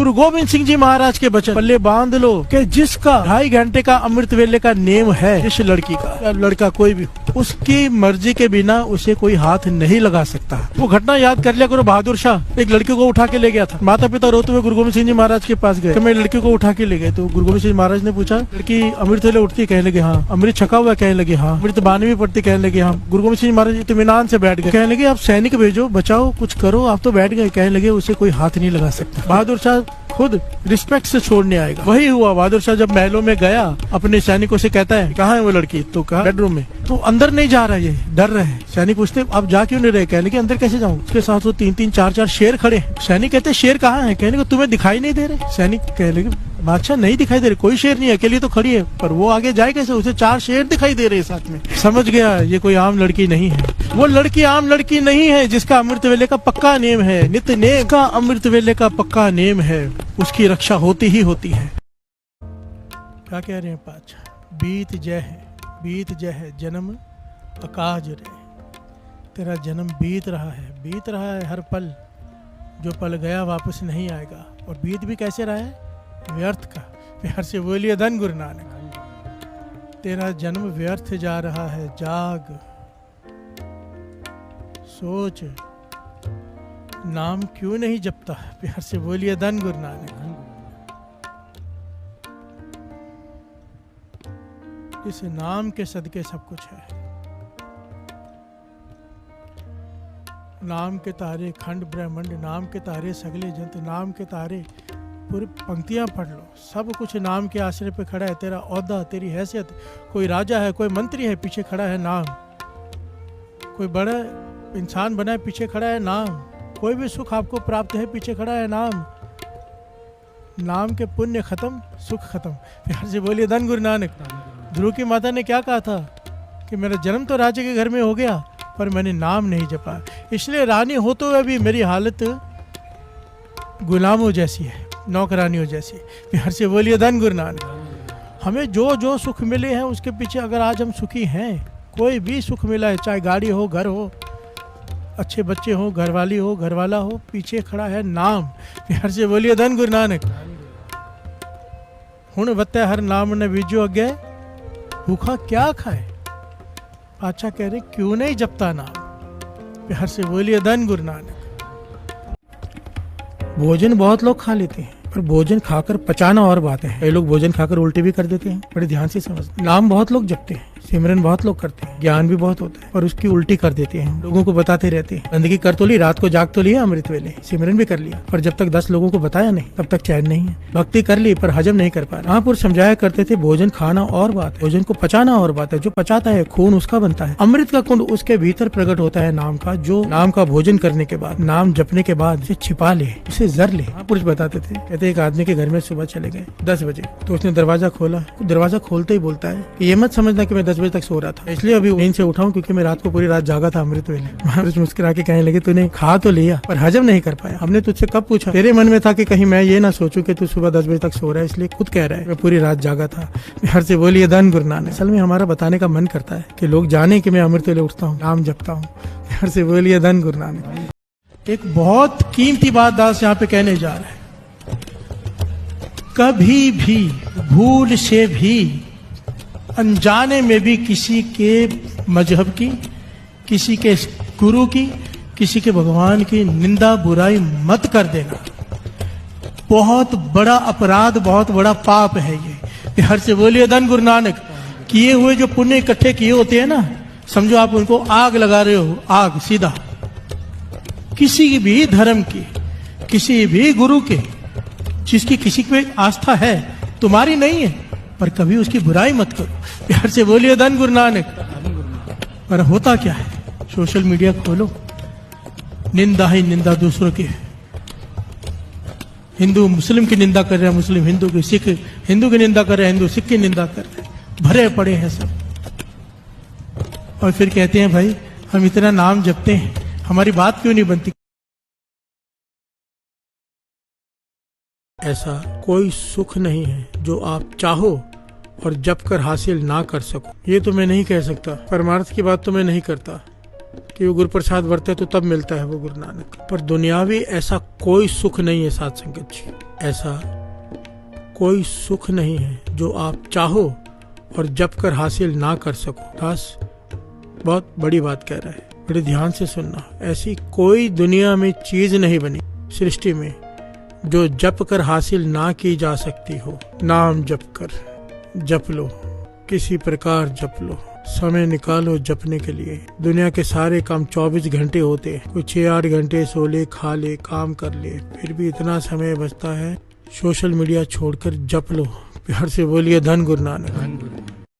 गुरु गोविंद सिंह जी महाराज के वचन पल्ले बांध लो कि जिसका 2.5 घंटे का अमृत वेले का नेम है, जिस लड़की का या लड़का कोई भी, उसकी मर्जी के बिना उसे कोई हाथ नहीं लगा सकता। वो घटना याद कर लिया करो। बहादुर शाह एक लड़की को उठा के ले गया था। माता पिता रोते हुए गुरु गोविंद सिंह जी महाराज के पास गए, मैं लड़की को उठा के ले गए। तो गुरु गोविंद सिंह महाराज ने पूछा, लड़की अमृत वेले उठती? कहने लगे हाँ। अमृत छका हुआ? कहने लगे हाँ। अमृत बानी भी पड़ती? कहने लगे हाँ। गुरु गोविंद सिंह महाराज इत्मीनान से बैठ गए। कहने लगे आप सैनिक भेजो, बचाओ, कुछ करो, आप तो बैठ गए। कहने लगे उसे कोई हाथ नहीं लगा सकता। बहादुर शाह खुद रिस्पेक्ट से छोड़ने आएगा। वही हुआ। बहादुर शाह जब महलों में गया, अपने सैनिकों से कहता है कहाँ है वो लड़की? तो कहा बेडरूम में। तो अंदर नहीं जा रहा, ये डर रहे। सैनिक पूछते आप जा क्यों नहीं रहे? कहने के अंदर कैसे जाऊँ? उसके साथ वो 3-3, 4-4 शेर खड़े हैं। सैनिक कहते शेर कहाँ है? कहने को तुम्हें दिखाई नहीं दे रहे? सैनिक कहने लगे बादशाह नहीं दिखाई दे रहे, कोई शेर नहीं है, अकेली तो खड़ी है, पर वो आगे जाए कैसे? उसे 4 शेर दिखाई दे रहे साथ में। समझ गया ये कोई आम लड़की नहीं है। वो लड़की आम लड़की नहीं है जिसका अमृत वेले का पक्का नेम है, नित्य नेम का अमृत वेले का पक्का नेम है, उसकी रक्षा होती ही होती है। क्या कह रहे हैं पाचा? बीत जय है जन्म अकाज रे। तेरा जन्म बीत रहा है हर पल। जो पल गया वापस नहीं आएगा। और बीत भी कैसे रहा है? व्यर्थ का। प्यार से बोलिए धन गुरु नानक। तेरा जन्म व्यर्थ जा रहा है, जाग सोच, नाम क्यों नहीं जपता? प्यार से बोलिए धन गुरु नानक। इस नाम के सदके सब कुछ है। नाम के तारे खंड ब्रह्मांड, नाम के तारे सगले जंत, नाम के तारे पूरी पंक्तियां पढ़ लो। सब कुछ नाम के आश्रय पे खड़ा है। तेरा औहदा, तेरी हैसियत, कोई राजा है, कोई मंत्री है, पीछे खड़ा है नाम। कोई बड़ा इंसान बना है, पीछे खड़ा है नाम। कोई भी सुख आपको प्राप्त है, पीछे खड़ा है नाम। नाम के पुण्य खत्म, सुख खत्म। प्यार से बोलिए धन गुरु नानक। ध्रुव की माता ने क्या कहा था कि मेरा जन्म तो राजा के घर में हो गया, पर मैंने नाम नहीं जपा, इसलिए रानी होते हुए भी मेरी हालत गुलामों जैसी है, नौकरानियों जैसी। प्यार से बोलिए धन गुरु नानक। हमें जो जो सुख मिले हैं उसके पीछे अगर आज हम सुखी हैं, कोई भी सुख मिला है, चाहे गाड़ी हो, घर हो, अच्छे बच्चे हो, घरवाली हो, घरवाला हो, पीछे खड़ा है नाम। प्यार से बोलिए धन गुरु नानक। हुण बत्ते हर नाम ने बीजो अगे, भूखा क्या खाए? अच्छा कह रहे क्यों नहीं जपता नाम? प्यार से बोलिए धन गुरु नानक। भोजन बहुत लोग खा लेते हैं, पर भोजन खाकर पचाना और बात है। कई लोग भोजन खाकर उल्टी भी कर देते हैं। बड़े ध्यान से समझ। नाम बहुत लोग जपते हैं, सिमरन बहुत लोग करते हैं, ज्ञान भी बहुत होता है, और उसकी उल्टी कर देते हैं। लोगों को बताते रहते हैं, गंदगी कर तो ली, रात को जाग तो लिया, अमृत वेले सिमरन भी कर लिया, पर जब तक 10 लोगों को बताया नहीं तब तक चैन नहीं है। भक्ति कर ली पर हजम नहीं कर पा रहा। महापुरुष समझाया करते थे भोजन खाना और बात है, भोजन को पचाना और बात है। जो पचाता है खून उसका बनता है, अमृत का कुंड उसके भीतर प्रकट होता है नाम का। जो नाम का भोजन करने के बाद, नाम जपने के बाद उसे छिपा ले, उसे जर ले। महापुरुष बताते थे, कहते एक आदमी के घर में सुबह चले गए 10 बजे, तो उसने दरवाजा खोला। दरवाजा खोलते ही बोलता है कि ये मत समझना कि मैं 10 बजे तक सो रहा था, इसलिए अभी नींद से उठा हूं क्योंकि मैं रात को पूरी रात जागा था अमृत वेले। महाराज मुस्कुरा के कहने लगे तूने खा तो लिया पर हजम नहीं कर पाया। हमने तुझसे कब पूछा? तेरे मन में था कि कहीं मैं ये ना सोचूं कि तू सुबह 10 बजे तक सो रहा है, इसलिए खुद कह रहा है मैं पूरी रात जागा था। हर से बोलिए धन गुरु नानक। असल में हमारा बताने का मन करता है कि लोग जाने कि मैं अमृत वेले उठता हूँ, नाम जपता हूँ। हर से बोलिए धन गुरु नानक। एक बहुत कीमती बात दास यहाँ पे कहने जा रहा है। कभी भी भूल से भी, अनजाने में भी किसी के मजहब की, किसी के गुरु की, किसी के भगवान की निंदा बुराई मत कर देना। बहुत बड़ा अपराध, बहुत बड़ा पाप है ये। हर से बोलिए धन गुरु नानक। किए हुए जो पुण्य इकट्ठे किए होते हैं ना, समझो आप उनको आग लगा रहे हो, आग सीधा। किसी भी धर्म की, किसी भी गुरु के, जिसकी किसी पे आस्था है, तुम्हारी नहीं है, पर कभी उसकी बुराई मत करो। प्यार से बोलिए धन गुरु नानक। पर होता क्या है, सोशल मीडिया खोलो, निंदा ही निंदा दूसरों की। हिंदू मुस्लिम की निंदा कर रहे हैं, मुस्लिम हिंदू की, सिख हिंदू की निंदा कर रहे हैं, हिंदू सिख की निंदा कर रहे हैं, भरे पड़े हैं सब। और फिर कहते हैं भाई हम इतना नाम जपते हैं, हमारी बात क्यों नहीं बनती? ऐसा कोई सुख नहीं है जो आप चाहो और जप कर हासिल ना कर सको। ये तो मैं नहीं कह सकता, परमार्थ की बात तो मैं नहीं करता, कि वो गुरु प्रसाद बरते तो तब मिलता है वो गुरु नानक। पर दुनियावी ऐसा कोई सुख नहीं है साध संगत जी, ऐसा कोई सुख नहीं है जो आप चाहो और जप कर हासिल ना कर सको। दास बहुत बड़ी बात कह रहा है, बड़े ध्यान से सुनना। ऐसी कोई दुनिया में चीज नहीं बनी सृष्टि में जो जप कर हासिल ना की जा सकती हो। नाम जप कर, जप लो, किसी प्रकार जप लो, समय निकालो जपने के लिए। दुनिया के सारे काम 24 घंटे होते हैं, कोई 6-8 घंटे सो ले, खा ले, काम कर ले, फिर भी इतना समय बचता है। सोशल मीडिया छोड़कर जप लो। प्यार से बोलिए धन गुरु नानक।